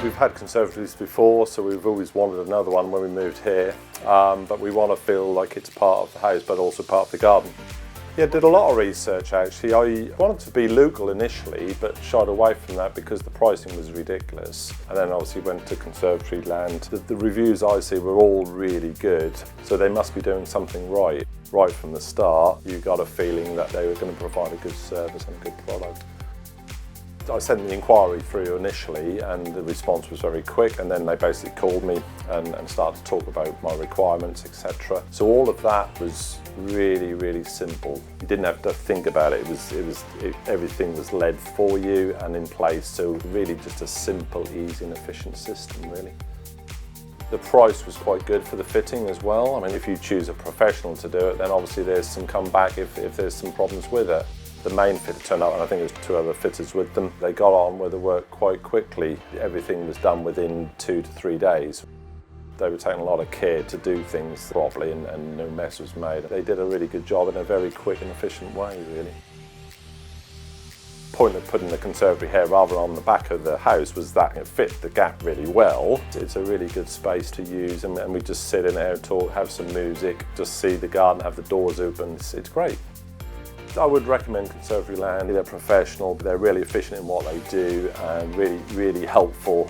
We've had conservatories before, so we've always wanted another one when we moved here, but we want to feel like it's part of the house but also part of the garden. Yeah, did a lot of research actually. I wanted to be local initially, but shied away from that because the pricing was ridiculous. And then obviously went to conservatory land. The reviews I see were all really good, so they must be doing something right. Right from the start, you got a feeling that they were going to provide a good service and a good product. I sent the inquiry through initially and the response was very quick, and then they basically called me and started to talk about my requirements, etc. So all of that was really simple. You didn't have to think about it. Everything was led for you and in place, so really just a simple, easy and efficient system really. The price was quite good for the fitting as well. I mean, if you choose a professional to do it, then obviously there's some comeback if there's some problems with it. The main fitter turned up, and I think there's 2 other fitters with them. They got on with the work quite quickly. Everything was done within 2 to 3 days. They were taking a lot of care to do things properly and no mess was made. They did a really good job in a very quick and efficient way, really. The point of putting the conservatory here rather on the back of the house was that it fit the gap really well. It's a really good space to use, and we just sit in there, talk, have some music, just see the garden, have the doors open. It's great. I would recommend Conservatory Land. They're professional, but they're really efficient in what they do and really helpful.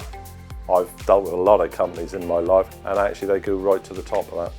I've dealt with a lot of companies in my life, and actually they go right to the top of that.